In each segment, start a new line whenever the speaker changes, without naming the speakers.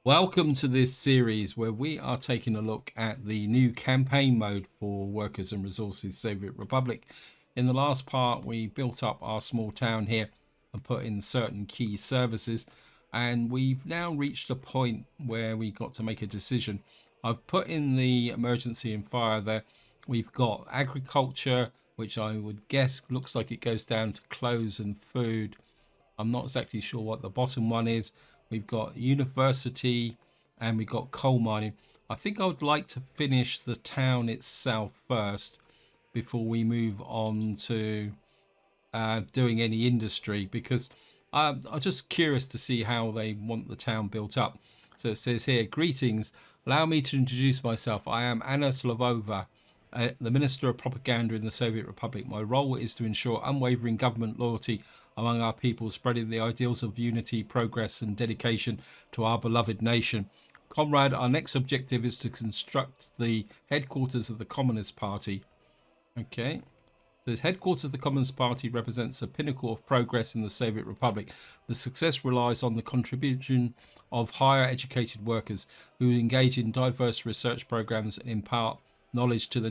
Welcome to this series where we are taking a look at the new campaign mode for Workers and Resources Soviet Republic. In the last part, we built up our small town here and put in certain key services, and we've now reached a point where we got to make a decision. I've put in the emergency and fire there. We've got agriculture, which I would guess looks like it goes down to clothes and food. I'm not exactly sure what the bottom one is. We've got university and we've got coal mining. I think I would like to finish the town itself first before we move on to doing any industry, because I'm just curious to see how they want the town built up. So it says here, greetings. Allow me to introduce myself. I am Anna Slavova, the Minister of Propaganda in the Soviet Republic. My role is to ensure unwavering government loyalty among our people, spreading the ideals of unity, progress, and dedication to our beloved nation. Comrade, our next objective is to construct the headquarters of the Communist Party. Okay. The headquarters of the Communist Party represents a pinnacle of progress in the Soviet Republic. The success relies on the contribution of higher educated workers who engage in diverse research programs and impart knowledge to the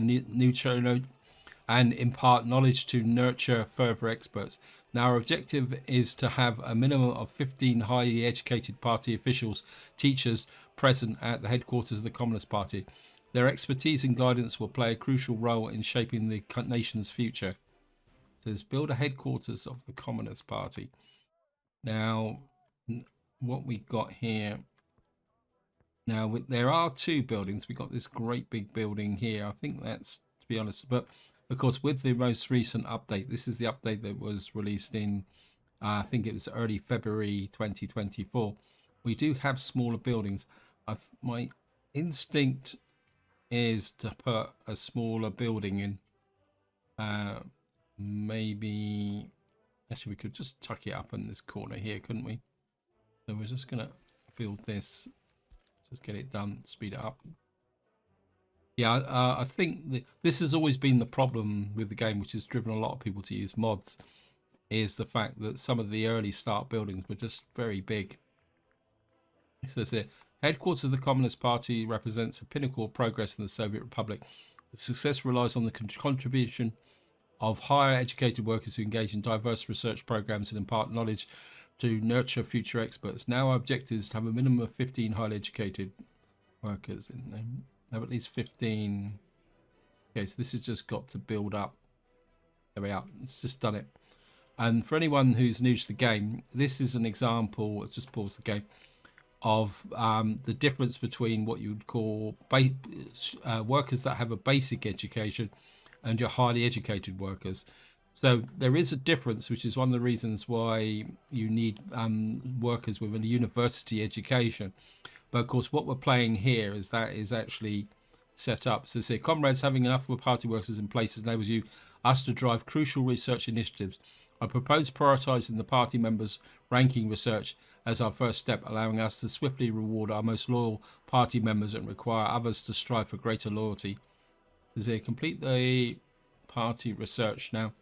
nurture further experts. Now, our objective is to have a minimum of 15 highly educated party officials, teachers present at the headquarters of the Communist Party. Their expertise and guidance will play a crucial role in shaping the nation's future. So let's build a headquarters of the Communist Party. Now, what we got here. Now, there are two buildings. We got this great big building here. I think that's, to be honest, but of course, with the most recent update, this is the update that was released in, I think it was early February 2024. We do have smaller buildings. My instinct is to put a smaller building in. Maybe, actually, we could just tuck it up in this corner here, couldn't we? So we're just going to build this, just get it done, speed it up. Yeah, I think this has always been the problem with the game, which has driven a lot of people to use mods, is the fact that some of the early start buildings were just very big. It says here, headquarters of the Communist Party represents a pinnacle of progress in the Soviet Republic. The success relies on the contribution of higher educated workers who engage in diverse research programs and impart knowledge to nurture future experts. Now our objective is to have a minimum of 15 highly educated workers. Have at least 15. Okay, so this has just got to build up. There we are. It's just done it. And for anyone who's new to the game, this is an example, let's just pause the game, of the difference between what you would call workers that have a basic education and your highly educated workers. So there is a difference, which is one of the reasons why you need workers with a university education. But of course, what we're playing here is that is actually set up. So say, comrades, having enough of party workers in place enables us to drive crucial research initiatives. I propose prioritising the party members' ranking research as our first step, allowing us to swiftly reward our most loyal party members and require others to strive for greater loyalty. So say, complete the party research now.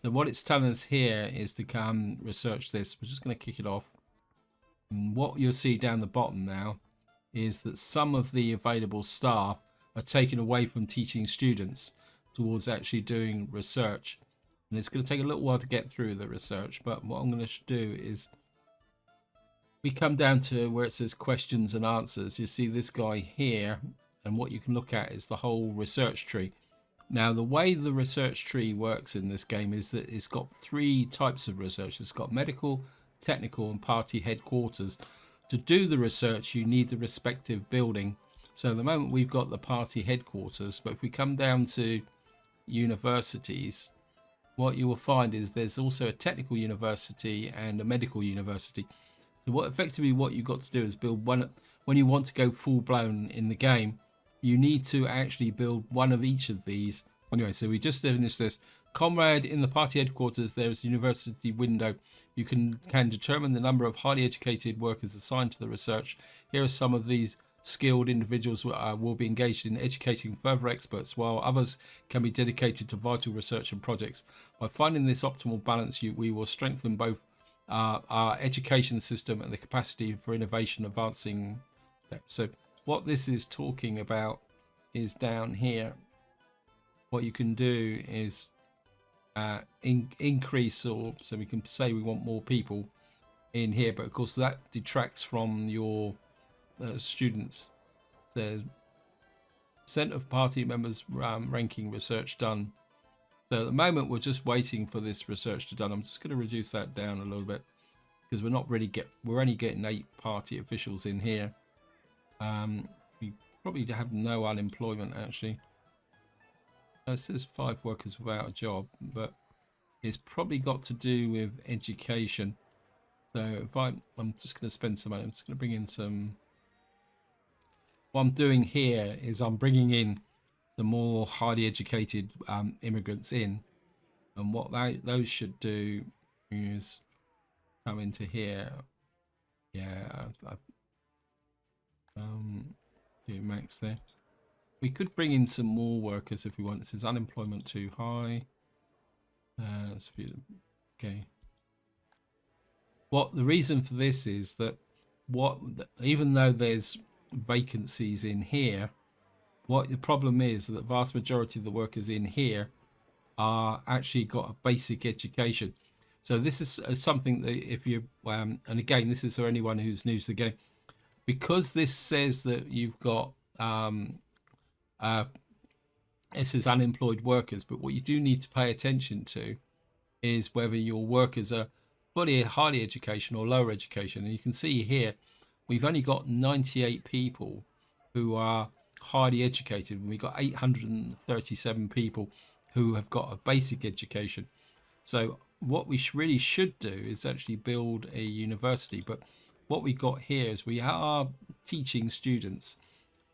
So what it's telling us here is to come research this. We're just going to kick it off. And what you'll see down the bottom now is that some of the available staff are taken away from teaching students towards actually doing research. And it's going to take a little while to get through the research, but what I'm going to do is we come down to where it says questions and answers. You see this guy here, and what you can look at is the whole research tree. Now, the way the research tree works in this game is that it's got three types of research. It's got medical, technical, and party headquarters. To do the research, you need the respective building. So at the moment, we've got the party headquarters, but if we come down to universities, what you will find is there's also a technical university and a medical university. So what you've got to do is build one. When you want to go full blown in the game, you need to actually build one of each of these. Anyway, so we just finished this. Comrade, in the party headquarters, there is a university window. You can determine the number of highly educated workers assigned to the research. Here are some of these skilled individuals will be engaged in educating further experts, while others can be dedicated to vital research and projects. By finding this optimal balance, we will strengthen both our education system and the capacity for innovation, advancing So what this is talking about is down here. What you can do is increase, or so we can say we want more people in here, but of course that detracts from your students. So percent of party members ranking research done. So at the moment we're just waiting for this research to done. I'm just going to reduce that down a little bit because we're only getting 8 party officials in here. We probably have no unemployment actually. It says 5 workers without a job, but it's probably got to do with education. So if I'm just going to spend some money. I'm just going to bring in some. What I'm doing here is I'm bringing in some more highly educated immigrants in, and what those should do is come into here. Yeah, do max there. We could bring in some more workers if we want. This is unemployment too high. Okay. What the reason for this is that even though there's vacancies in here, what the problem is that the vast majority of the workers in here are actually got a basic education. So this is something that if you and again this is for anyone who's new to the game, because this says that you've got it says unemployed workers, but what you do need to pay attention to is whether your workers are fully highly education or lower education. And you can see here we've only got 98 people who are highly educated, and we've got 837 people who have got a basic education. So what we really should do is actually build a university, but what we got here is we are teaching students.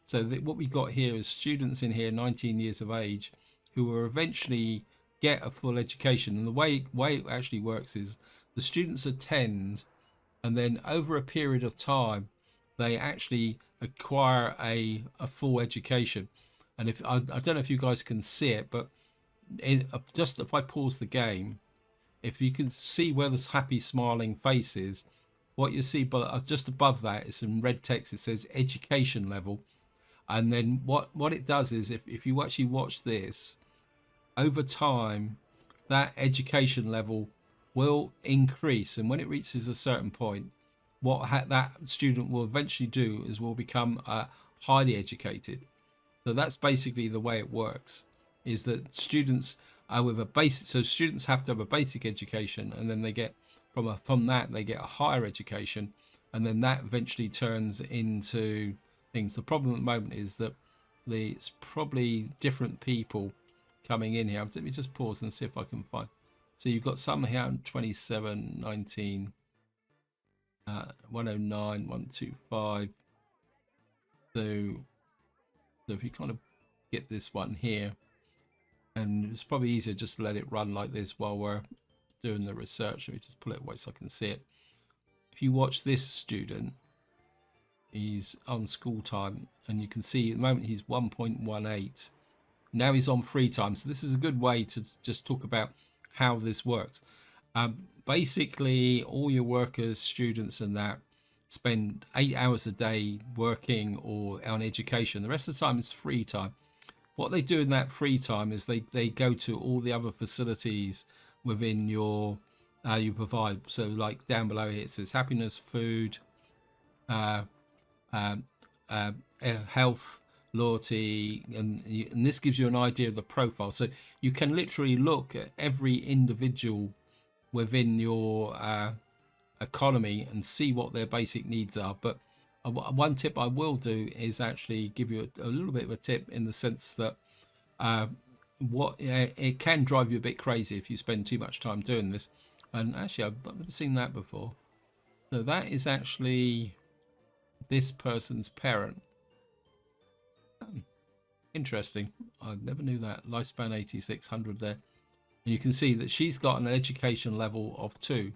So what we got here is students in here 19 years of age who will eventually get a full education. And the way it actually works is the students attend, and then over a period of time they actually acquire a full education. And if I don't know if you guys can see it, but just if I pause the game, if you can see where this happy smiling face is, what you see but just above that is some red text. It says education level. And then what it does is if you actually watch this, over time that education level will increase, and when it reaches a certain point, what that student will eventually do is will become highly educated. So that's basically the way it works, is that students are with a basic, so students have to have a basic education, and then they get from that they get a higher education, and then that eventually turns into things. The problem at the moment is that it's probably different people coming in here. Let me just pause and see if I can find. So you've got some here on 27, 19, 109, 125. So if you kind of get this one here, and it's probably easier just to let it run like this while we're doing the research. Let me just pull it away so I can see it. If you watch this student, he's on school time, and you can see at the moment he's 1.18. Now he's on free time. So this is a good way to just talk about how this works. Basically, all your workers, students and that spend 8 hours a day working or on education. The rest of the time is free time. What they do in that free time is they go to all the other facilities within your you provide. So like down below here it says happiness, food, health, loyalty, and this gives you an idea of the profile. So you can literally look at every individual within your economy and see what their basic needs are. But one tip I will do is actually give you a little bit of a tip, in the sense that it can drive you a bit crazy if you spend too much time doing this. And actually I've never seen that before. So that is actually this person's parent. Interesting. I never knew that. Lifespan 8600 there. And you can see that she's got an education level of 2.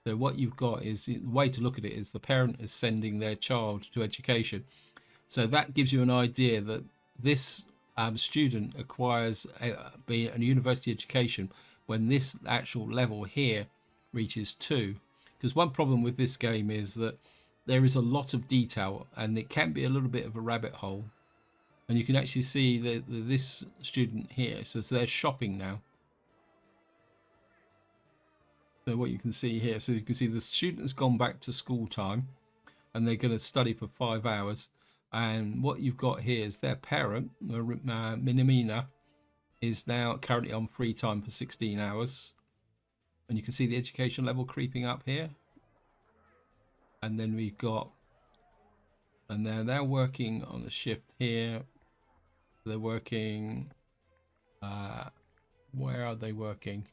So what you've got is, the way to look at it is the parent is sending their child to education. So that gives you an idea that this student acquires a university education when this actual level here reaches 2. Because one problem with this game is that there is a lot of detail, and it can be a little bit of a rabbit hole. And you can actually see this student here, so they're shopping now. So what you can see here, so you can see the student has gone back to school time, and they're going to study for 5 hours. And what you've got here is their parent, Minamina, is now currently on free time for 16 hours. And you can see the education level creeping up here. And then we've got, and they're working on a shift here. They're working, where are they working?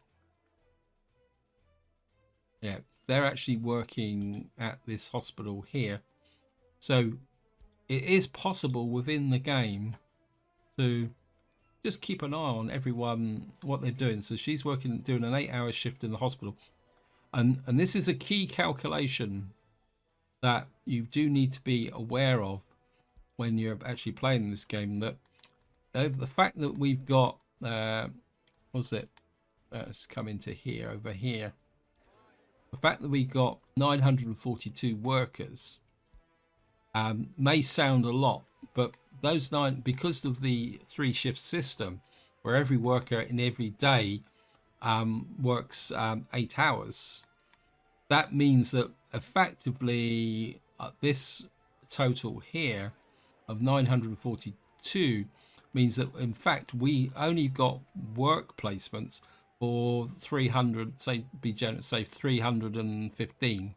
Yeah, they're actually working at this hospital here. So it is possible within the game to just keep an eye on everyone, what they're doing. So she's working, doing an 8-hour shift in the hospital. And this is a key calculation that you do need to be aware of when you're actually playing this game, that the fact that we've got, what's it? Let's come into here, over here. The fact that we got 942 workers may sound a lot, but those 9, because of the 3-shift system, where every worker in every day works 8 hours, that means that effectively this total here of 942 means that in fact we only got work placements for 300, say, be generous, say 315,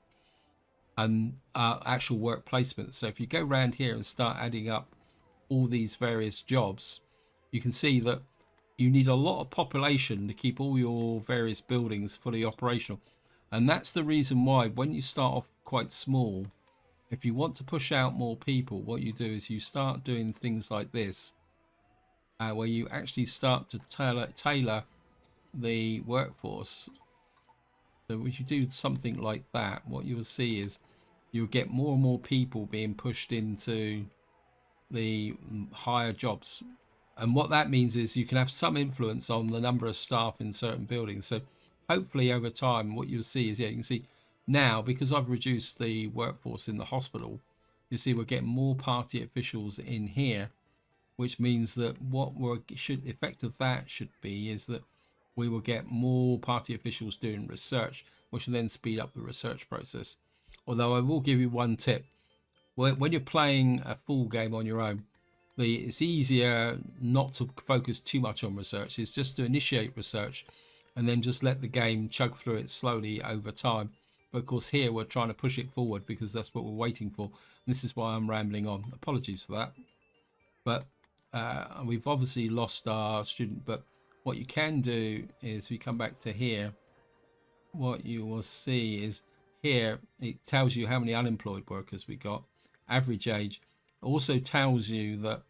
and actual work placements. So if you go around here and start adding up all these various jobs, you can see that you need a lot of population to keep all your various buildings fully operational. And that's the reason why when you start off quite small, if you want to push out more people, what you do is you start doing things like this, where you actually start to tailor the workforce. So if you do something like that, what you will see is you'll get more and more people being pushed into the higher jobs. And what that means is you can have some influence on the number of staff in certain buildings. So hopefully over time, what you'll see is, yeah, you can see now, because I've reduced the workforce in the hospital, you see we're getting more party officials in here, which means that what effect of that should be is that we will get more party officials doing research, which will then speed up the research process. Although I will give you one tip: when you're playing a full game on your own, it's easier not to focus too much on research. It's just to initiate research and then just let the game chug through it slowly over time. But of course here we're trying to push it forward because that's what we're waiting for. And this is why I'm rambling on. Apologies for that. But we've obviously lost our student. But what you can do is, we come back to here, what you will see is here it tells you how many unemployed workers we got, average age. It also tells you that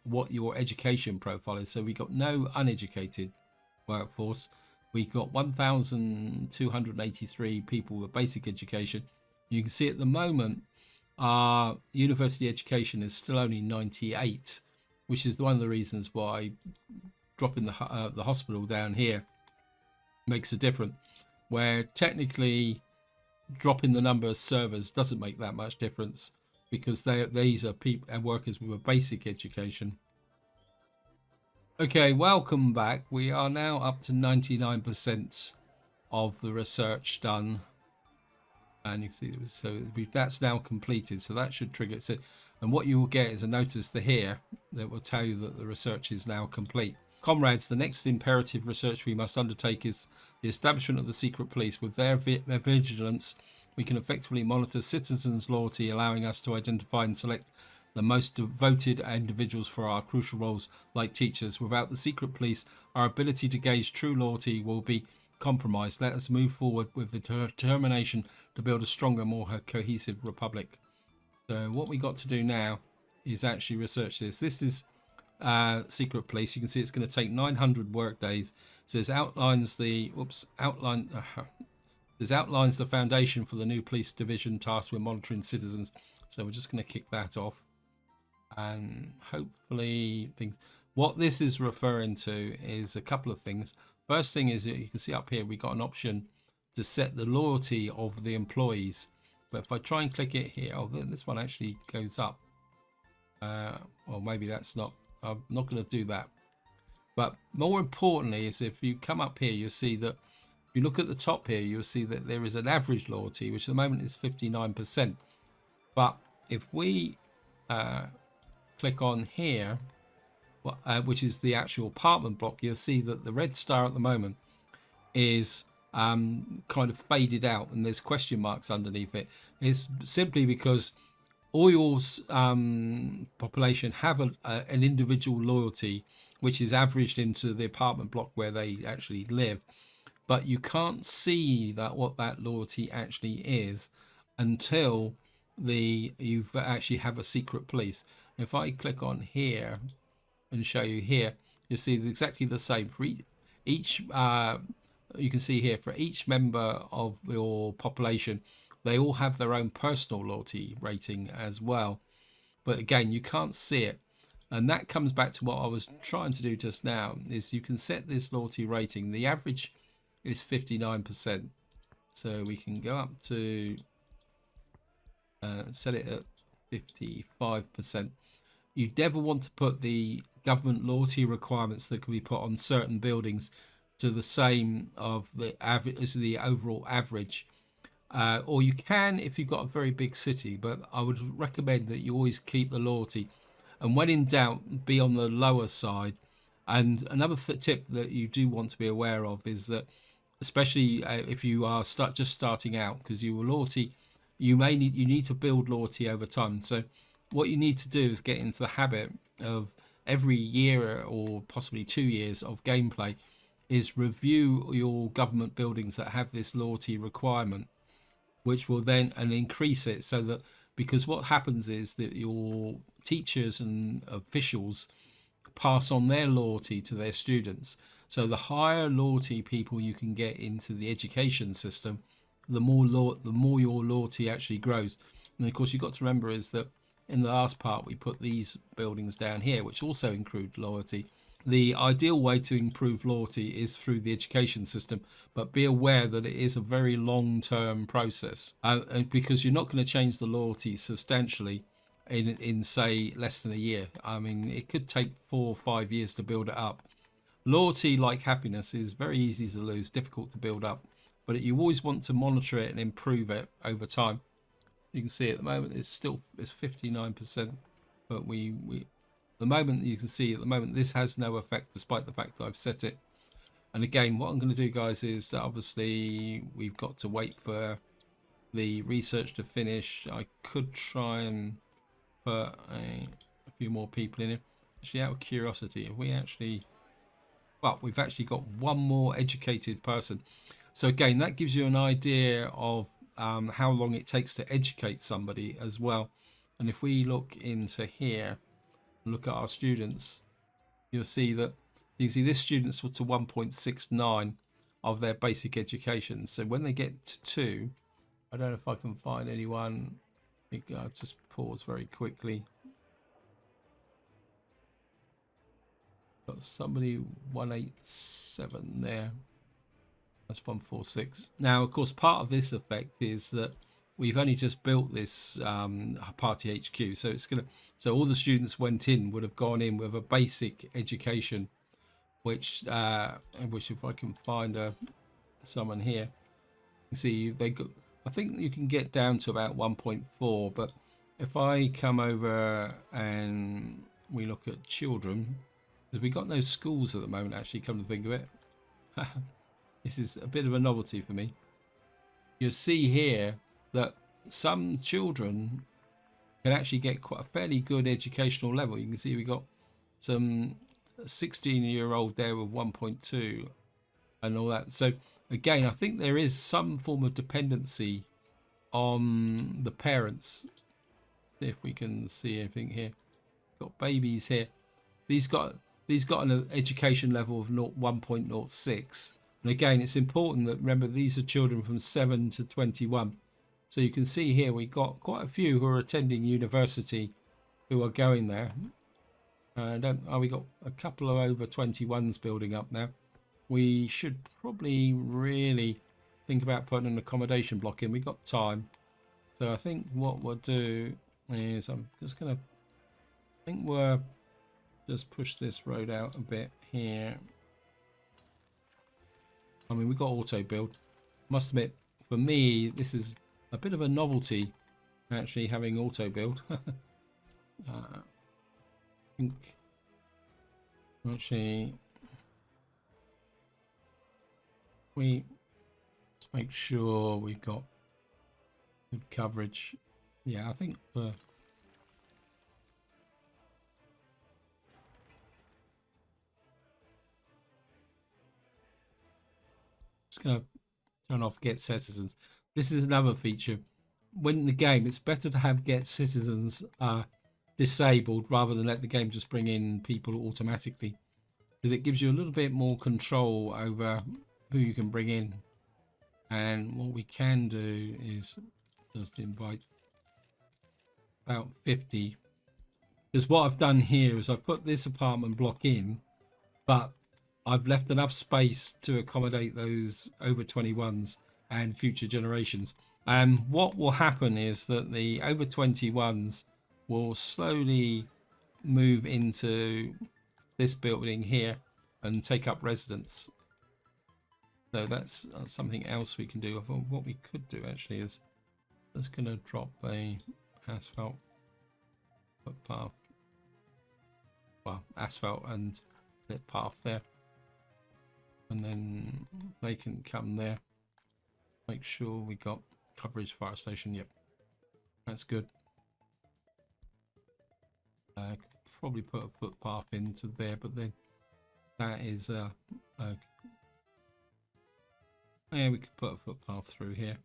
what your education profile is. So we got no uneducated workforce. We got 1,283 people with basic education. You can see at the moment our university education is still only 98, which is one of the reasons why dropping the hospital down here makes a difference, where technically dropping the number of servers doesn't make that much difference, because these are people and workers with a basic education. Okay, welcome back. We are now up to 99% of the research done, and you can see, so that's now completed. So that should trigger it. So, and what you will get is a notice here that will tell you that the research is now complete. Comrades, the next imperative research we must undertake is the establishment of the secret police. With their vigilance, we can effectively monitor citizens' loyalty, allowing us to identify and select the most devoted individuals for our crucial roles like teachers. Without the secret police, our ability to gauge true loyalty will be compromised. Let us move forward with the determination to build a stronger, more cohesive republic. So what we got to do now is actually research this. This is secret police. You can see it's going to take 900 work days. It says outlines the outlines the foundation for the new police division tasked with monitoring citizens. So we're just going to kick that off, and hopefully things. What this is referring to is a couple of things. First thing is, you can see up here we got an option to set the loyalty of the employees. But if I try and click it here, oh, this one actually goes up. Well, maybe that's not, I'm not going to do that. But more importantly is if you come up here, you'll see that if you look at the top here, you'll see that there is an average loyalty, which at the moment is 59%. But if we click on here, which is the actual apartment block, you'll see that the red star at the moment is kind of faded out and there's question marks underneath it. It's simply because all your population have an individual loyalty, which is averaged into the apartment block where they actually live, but you can't see that what that loyalty actually is until you actually have a secret police. If I click on here and show you here, you'll see exactly the same for each you can see here for each member of your population, they all have their own personal loyalty rating as well. But again, you can't see it. And that comes back to what I was trying to do just now, is you can set this loyalty rating. The average is 59%. So we can go up to set it at 55%. You never want to put the government loyalty requirements that can be put on certain buildings to the same of the average as the overall average, or you can if you've got a very big city, but I would recommend that you always keep the loyalty, and when in doubt, be on the lower side. And another tip that you do want to be aware of is that, especially if you are just starting out, because your loyalty, you need to build loyalty over time. So what you need to do is get into the habit of every year or possibly 2 years of gameplay is review your government buildings that have this loyalty requirement, which will then increase it, so that, because what happens is that your teachers and officials pass on their loyalty to their students. So the higher loyalty people you can get into the education system, the more your loyalty actually grows. And of course, you've got to remember is that in the last part we put these buildings down here, which also include loyalty. The ideal way to improve loyalty is through the education system, but be aware that it is a very long-term process, because you're not going to change the loyalty substantially in say less than a year. I mean, it could take 4 or 5 years to build it up. Loyalty, like happiness, is very easy to lose, difficult to build up, but you always want to monitor it and improve it over time. You can see at the moment it's 59%, but the moment you can see at the moment this has no effect, despite the fact that I've set it. And again, what I'm going to do, guys, is that obviously we've got to wait for the research to finish. I could try and put a few more people in here. Actually, out of curiosity, if we actually, well, we've actually got one more educated person. So again, that gives you an idea of how long it takes to educate somebody as well. And if we look into here, look at our students, you'll see that this student's to 1.69 of their basic education. So when they get to 2, I don't know if I can find anyone. I'll just pause very quickly. Got somebody 187 there. That's 146. Now, of course, part of this effect is that we've only just built this party HQ, so so all the students would have gone in with a basic education, which if I can find someone here, you see they got. I think you can get down to about 1.4, but if I come over and we look at children, because we got no schools at the moment. Actually, come to think of it, this is a bit of a novelty for me. You'll see here that some children can actually get quite a fairly good educational level. You can see we got some 16-year-old there with 1.2 and all that. So again, I think there is some form of dependency on the parents. See if we can see anything here. Got babies here. These got an education level of 1.06. And again, it's important that, remember, these are children from 7 to 21. So you can see here we got quite a few who are attending university who are going there. We got a couple of over 21s building up now. We should probably really think about putting an accommodation block in. We got time. So I think what we'll do is I'm just gonna, I think we'll just push this road out a bit here. I mean, we've got auto build. Must admit, for me, this is a bit of a novelty, actually having auto build. I think actually we let's make sure we've got good coverage. Yeah, I think we're just gonna turn off get citizens. This is another feature. When in the game, it's better to have get citizens disabled rather than let the game just bring in people automatically, because it gives you a little bit more control over who you can bring in. And what we can do is just invite about 50, because what I've done here is I've put this apartment block in, but I've left enough space to accommodate those over 21s and future generations. And what will happen is that the over 21s will slowly move into this building here and take up residence. So that's something else we can do. What we could do actually is just going to drop a asphalt footpath, well, asphalt and lit path there, and then they can come there. Make sure we got coverage fire station. Yep, that's good. Probably put a footpath into there, but then that is yeah, we could put a footpath through here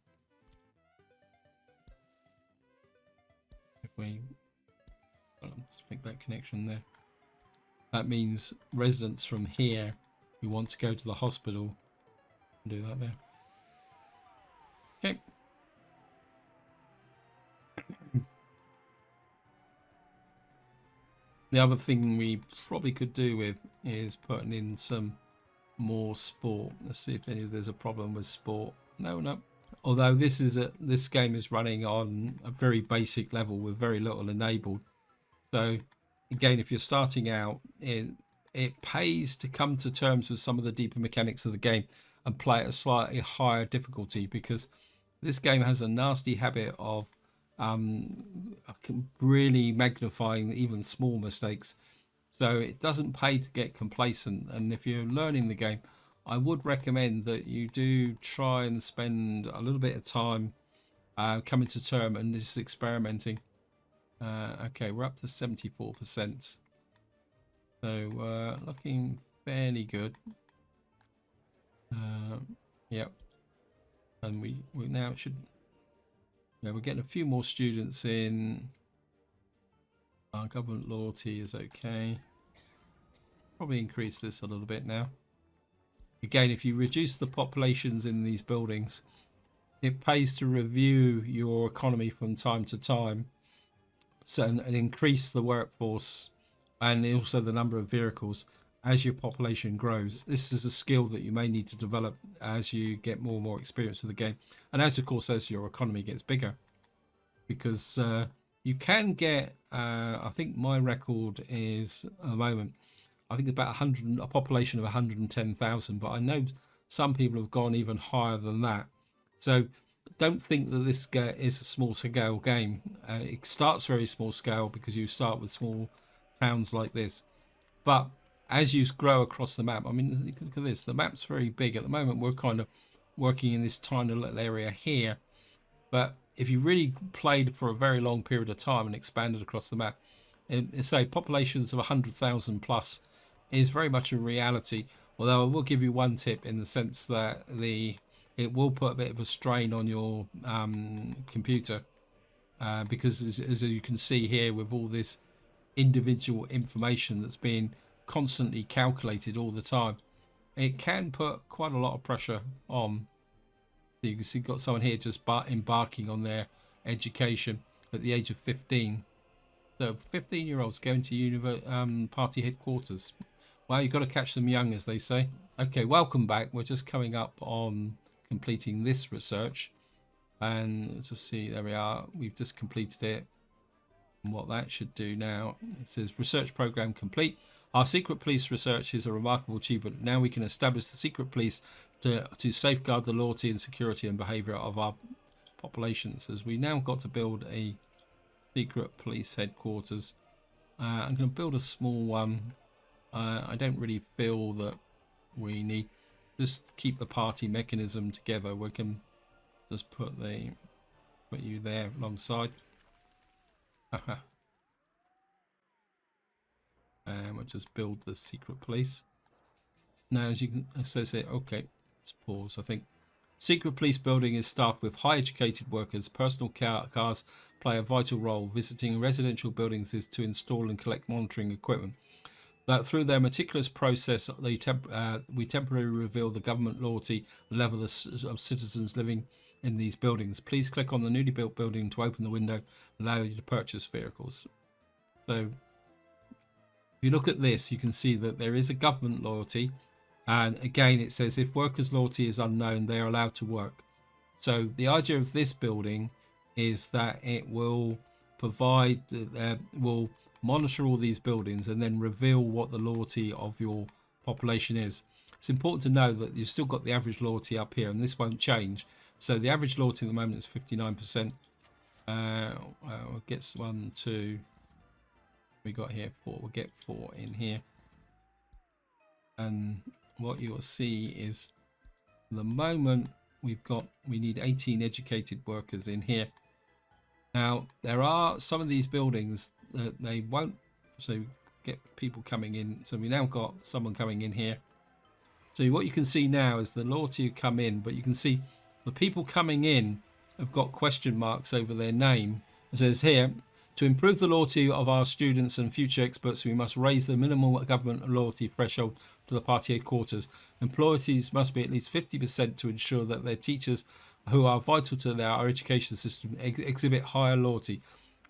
if we just make that connection there. That means residents from here who want to go to the hospital can do that there. Okay. The other thing we probably could do with is putting in some more sport. Let's see if there's a problem with sport. No. Although this game is running on a very basic level with very little enabled. So again, if you're starting out, it pays to come to terms with some of the deeper mechanics of the game and play at a slightly higher difficulty, because this game has a nasty habit of really magnifying even small mistakes. So it doesn't pay to get complacent. And if you're learning the game, I would recommend that you do try and spend a little bit of time coming to term and just experimenting. Okay, we're up to 74%. So looking fairly good. Yep. And we now should, yeah, we're getting a few more students in. Our government loyalty is okay. Probably increase this a little bit now. Again, if you reduce the populations in these buildings, it pays to review your economy from time to time, so and increase the workforce and also the number of vehicles as your population grows. This is a skill that you may need to develop as you get more and more experience with the game, and as of course as your economy gets bigger, because you can get I think my record is at the moment, I think about a population of 110,000, but I know some people have gone even higher than that. So don't think that this is a small scale game. It starts very small scale because you start with small towns like this, but as you grow across the map, I mean, look at this, the map's very big. At the moment we're kind of working in this tiny little area here, but if you really played for a very long period of time and expanded across the map, and say populations of 100,000 plus is very much a reality. Although I will give you one tip in the sense that it will put a bit of a strain on your computer, because as you can see here, with all this individual information that's being constantly calculated all the time, it can put quite a lot of pressure on. So you can see got someone here just embarking on their education at the age of 15. So 15-year-olds going to party headquarters. Well, you've got to catch them young, as they say. Okay, welcome back. We're just coming up on completing this research. And let's just see, there we are. We've just completed it. And what that should do now, it says research program complete. Our secret police research is a remarkable achievement. Now we can establish the secret police to safeguard the loyalty and security and behavior of our population. It says we now got to build a secret police headquarters. I'm going to build a small one. I don't really feel that we need, just keep the party mechanism together. We can just put you there alongside. And we'll just build the secret police. Now, as you can, it says here, okay, let's pause. I think secret police building is staffed with high educated workers. Personal cars play a vital role. Visiting residential buildings is to install and collect monitoring equipment. That through their meticulous process, we temporarily reveal the government loyalty level of citizens living in these buildings. Please click on the newly built building to open the window, allow you to purchase vehicles. So if you look at this, you can see that there is a government loyalty. And again, it says if workers' loyalty is unknown, they are allowed to work. So the idea of this building is that it will provide, will monitor all these buildings and then reveal what the loyalty of your population is. It's important to know that you've still got the average loyalty up here, and this won't change. So the average loyalty at the moment is 59%. We'll get 1, 2. We got here 4. We'll get 4 in here. And what you'll see is the moment we need 18 educated workers in here. Now there are some of these buildings that they won't, so get people coming in. So we now got someone coming in here. So what you can see now is the loyalty who come in, but you can see the people coming in have got question marks over their name. It says here, to improve the loyalty of our students and future experts, we must raise the minimal government loyalty threshold to the party headquarters. Employees must be at least 50% to ensure that their teachers, who are vital to our education system, exhibit higher loyalty,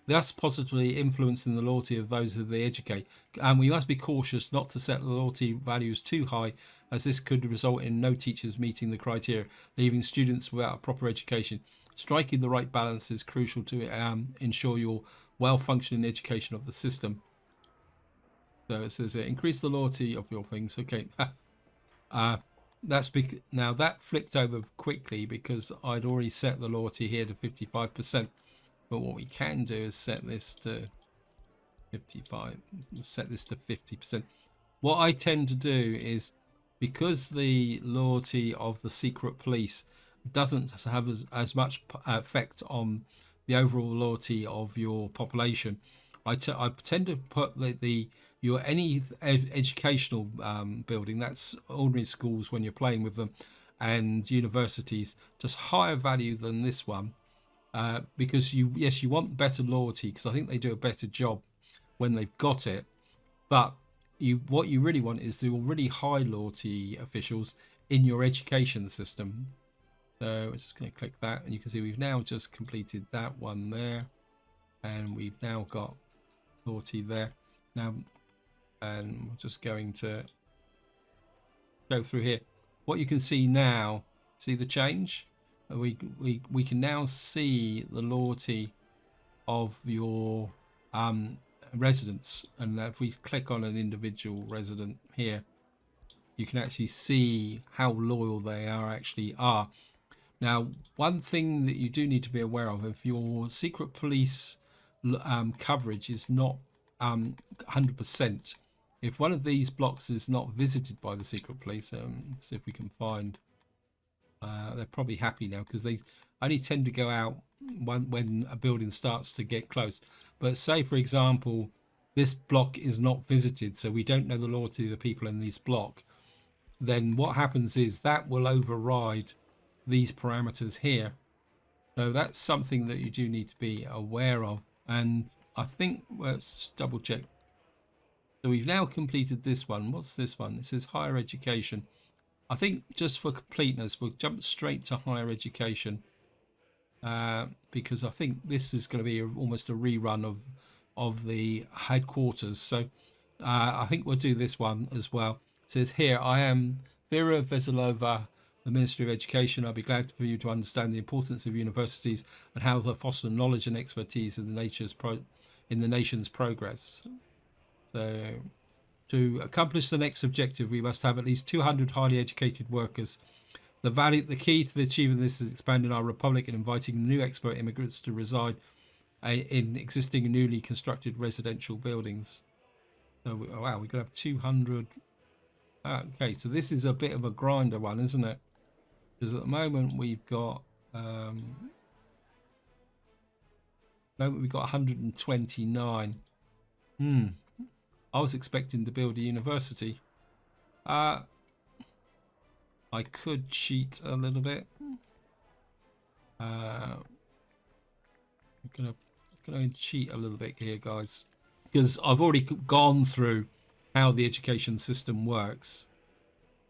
thus positively influencing the loyalty of those who they educate. And we must be cautious not to set the loyalty values too high, as this could result in no teachers meeting the criteria, leaving students without a proper education. Striking the right balance is crucial to ensure your well-functioning education of the system. So it says increase the loyalty of your things. Okay. That's big. Now that flipped over quickly because I'd already set the loyalty here to 55%. But what we can do is set this to 55. Set this to 50%. What I tend to do is, because the loyalty of the secret police doesn't have as much effect on the overall loyalty of your population, I tend to put any educational building, that's ordinary schools when you're playing with them, and universities, just higher value than this one, because you want better loyalty, because I think they do a better job when they've got it. But what you really want is the already high loyalty officials in your education system. So we're just going to click that, and you can see we've now just completed that one there, and we've now got loyalty there now. And we're just going to go through here. What you can see now, see the change? We can now see the loyalty of your residents, and if we click on an individual resident here, you can actually see how loyal they actually are. Now, one thing that you do need to be aware of, if your secret police coverage is not 100%, if one of these blocks is not visited by the secret police, let's see if we can find, they're probably happy now because they only tend to go out when a building starts to get close. But say, for example, this block is not visited, so we don't know the loyalty of the people in this block, then what happens is that will override these parameters here. So that's something that you do need to be aware of. And I think, let's double check. So we've now completed this one. What's this one? It says higher education. I think just for completeness, we'll jump straight to higher education, because I think this is going to be almost a rerun of the headquarters. So I think we'll do this one as well. It says here, I am Vera Veselova, the Ministry of Education. I'll be glad for you to understand the importance of universities and how they foster knowledge and expertise in the nation's progress. So, to accomplish the next objective, we must have at least 200 highly educated workers. The key to achieving this is expanding our republic and inviting new expert immigrants to reside in existing and newly constructed residential buildings. So, wow, we could have 200. Okay, so this is a bit of a grinder one, isn't it? Because at the moment we've got 129. I was expecting to build a university. I could cheat a little bit. I'm gonna cheat a little bit here, guys, because I've already gone through how the education system works.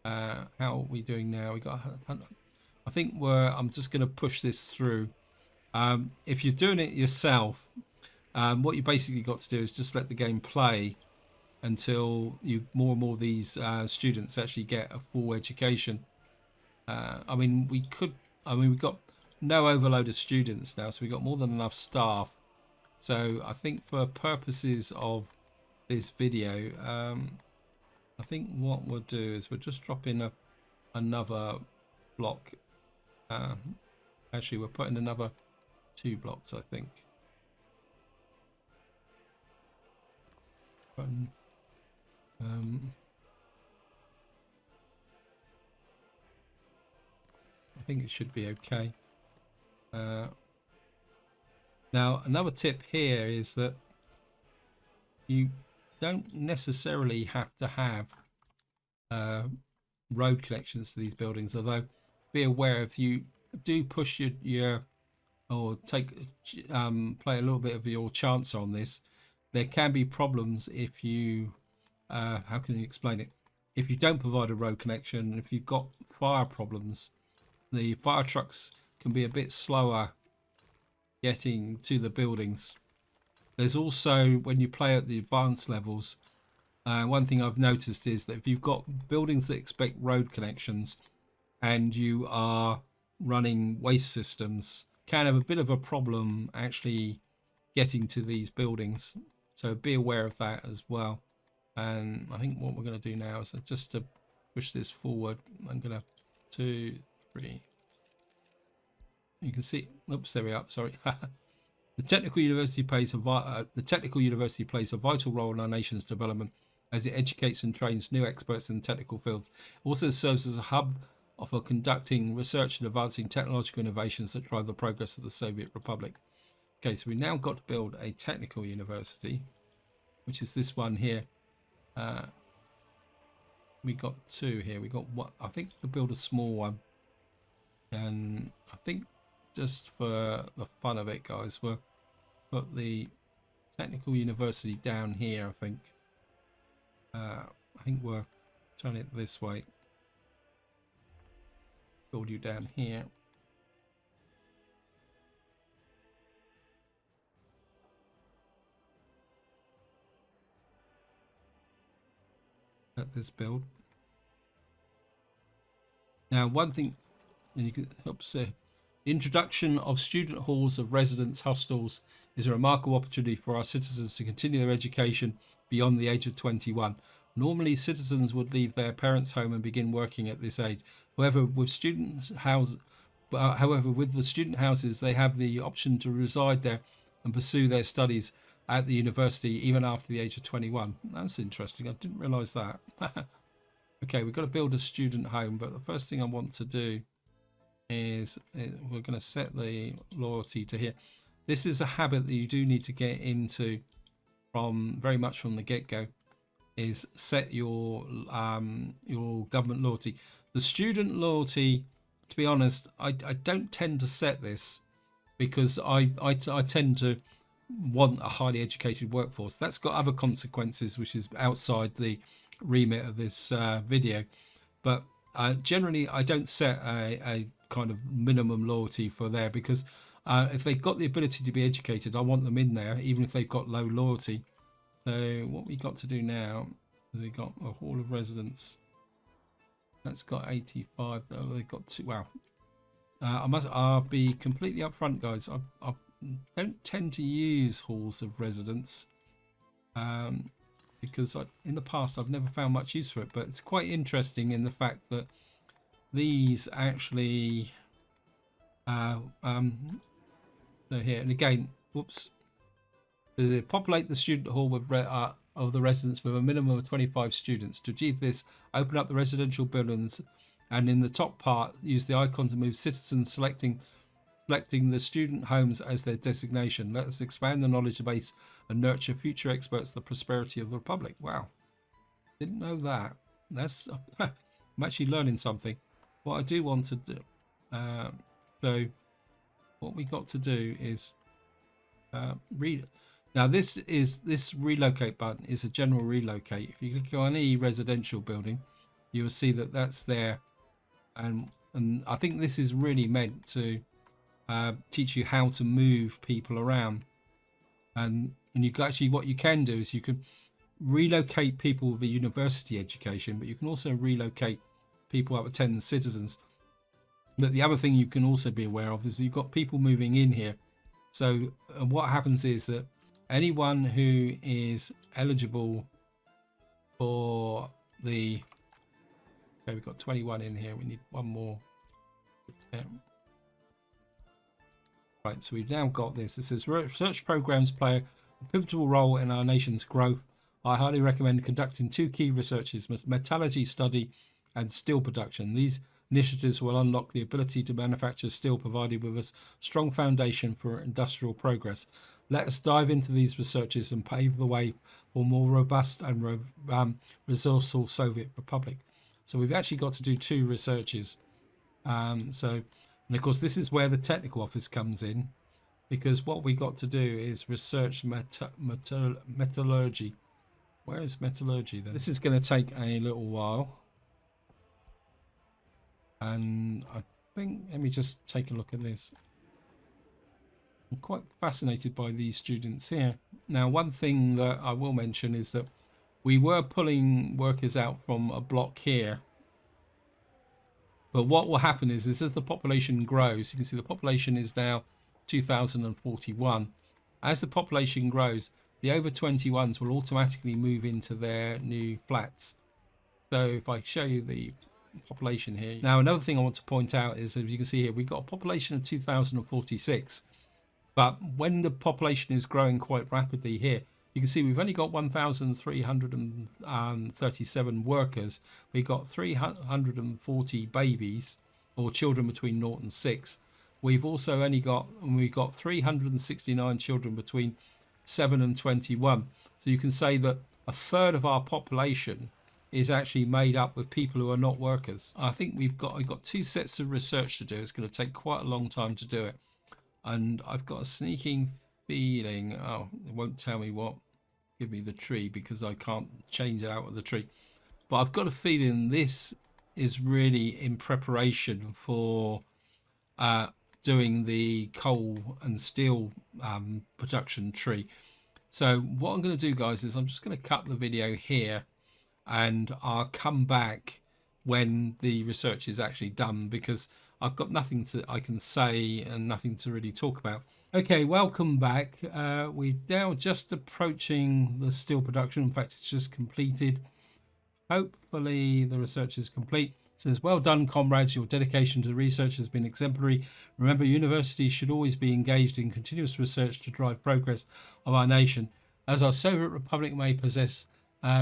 How are we doing now? We got. I think I'm just gonna push this through. If you're doing it yourself, what you basically got to do is just let the game play until more and more of these students actually get a full education. We've got no overload of students now, so we've got more than enough staff. So I think for purposes of this video, I think what we'll do is we'll just drop in another block. Actually, we'll put in another 2 blocks, I think. I think it should be okay. Now, another tip here is that you don't necessarily have to have road connections to these buildings, although be aware if you do push your or play a little bit of your chance on this, there can be problems if you how can you explain it, if you don't provide a road connection. If you've got fire problems, the fire trucks can be a bit slower getting to the buildings. There's also, when you play at the advanced levels, one thing I've noticed is that if you've got buildings that expect road connections and you are running waste systems, can have a bit of a problem actually getting to these buildings. So be aware of that as well. And I think what we're going to do now is just to push this forward, I'm going to 2, 3. You can see, oops, there we are, sorry. The technical university plays a vital role in our nation's development as it educates and trains new experts in technical fields. It also serves as a hub for conducting research and advancing technological innovations that drive the progress of the Soviet Republic. Okay, so we now got to build a technical university, which is this one here. We got 2 here. We got one. I think to build a small one, and I think just for the fun of it, guys, we'll put the technical university down here. I think we'll turn it this way. Build you down here. At this build. Now, one thing, and you can help say, the introduction of student halls of residence hostels is a remarkable opportunity for our citizens to continue their education beyond the age of 21. Normally, citizens would leave their parents' home and begin working at this age. However, with the student houses, they have the option to reside there and pursue their studies at the university even after the age of 21. That's interesting. I didn't realise that. Okay, we've got to build a student home, but the first thing I want to do is we're going to set the loyalty to here. This is a habit that you do need to get into from very much from the get-go, is set your government loyalty. The student loyalty, to be honest, I don't tend to set this because I tend to want a highly educated workforce. That's got other consequences which is outside the remit of this video, but generally I don't set a kind of minimum loyalty for there, because if they've got the ability to be educated, I want them in there even if they've got low loyalty. So what we got to do now is we got a hall of residence. That's got 85 though. They've got two. Wow. I'll be completely upfront, guys. I don't tend to use halls of residence because in the past I've never found much use for it. But it's quite interesting in the fact that these actually so here, and again, whoops, they populate the student hall with of the residents with a minimum of 25 students. To achieve this, open up the residential buildings, and in the top part, use the icon to move citizens, selecting the student homes as their designation. Let us expand the knowledge base and nurture future experts for the prosperity of the Republic. Wow, didn't know that. That's I'm actually learning something. What I do want to do, so what we got to do is read. Now this relocate button is a general relocate. If you click on any residential building, you will see that that's there, and I think this is really meant to teach you how to move people around. And you can actually, what you can do is you can relocate people with a university education, but you can also relocate people up to 10 citizens. But the other thing you can also be aware of is you've got people moving in here. So what happens is that anyone who is eligible for the, okay, we've got 21 in here. We need one more. Right, so we've now got this. It says research programs play a pivotal role in our nation's growth. I highly recommend conducting two key researches: metallurgy study and steel production. These initiatives will unlock the ability to manufacture steel, provided with a strong foundation for industrial progress. Let us dive into these researches and pave the way for a more robust and resourceful Soviet Republic. So we've actually got to do two researches. And of course, this is where the technical office comes in, because what we got to do is research metallurgy. Where is metallurgy then? This is going to take a little while. And I think, let me just take a look at this. I'm quite fascinated by these students here. Now, one thing that I will mention is that we were pulling workers out from a block here. But what will happen is as the population grows, you can see the population is now 2041. As the population grows, the over 21s will automatically move into their new flats. So if I show you the population here. Now, another thing I want to point out is, as you can see here, we've got a population of 2046. But when the population is growing quite rapidly here, you can see we've only got 1,337 workers. We've got 340 babies or children between 0 and 6. We've also only got 369 children between 7 and 21. So you can say that a third of our population is actually made up with people who are not workers. I think we've got two sets of research to do. It's going to take quite a long time to do it. And I've got a sneaking feeling, oh, it won't tell me what, give me the tree because I can't change it out of the tree. But I've got a feeling this is really in preparation for doing the coal and steel production tree. So what I'm going to do, guys, is I'm just going to cut the video here and I'll come back when the research is actually done, because I've got nothing I can say and nothing to really talk about. Okay, welcome back. We're now just approaching the steel production. In fact, it's just completed. Hopefully the research is complete. It says, well done, comrades. Your dedication to the research has been exemplary. Remember, universities should always be engaged in continuous research to drive progress of our nation. As our Soviet Republic may possess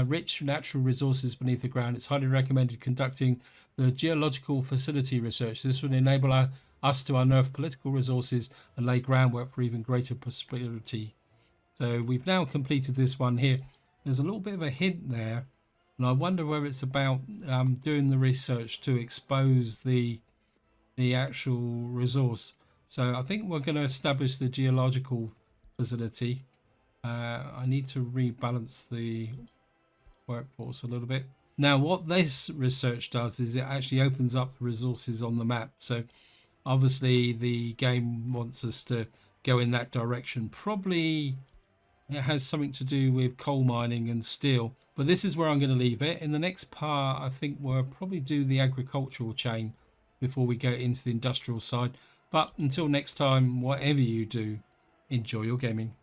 rich natural resources beneath the ground, it's highly recommended conducting the geological facility research. This would enable us to unearth political resources and lay groundwork for even greater prosperity. So we've now completed this one here. There's a little bit of a hint there, and I wonder whether it's about doing the research to expose the actual resource. So I think we're going to establish the geological facility. I need to rebalance the workforce a little bit. Now, what this research does is it actually opens up the resources on the map. So obviously the game wants us to go in that direction. Probably it has something to do with coal mining and steel. But this is where I'm going to leave it. In the next part, I think we'll probably do the agricultural chain before we go into the industrial side. But until next time, whatever you do, enjoy your gaming.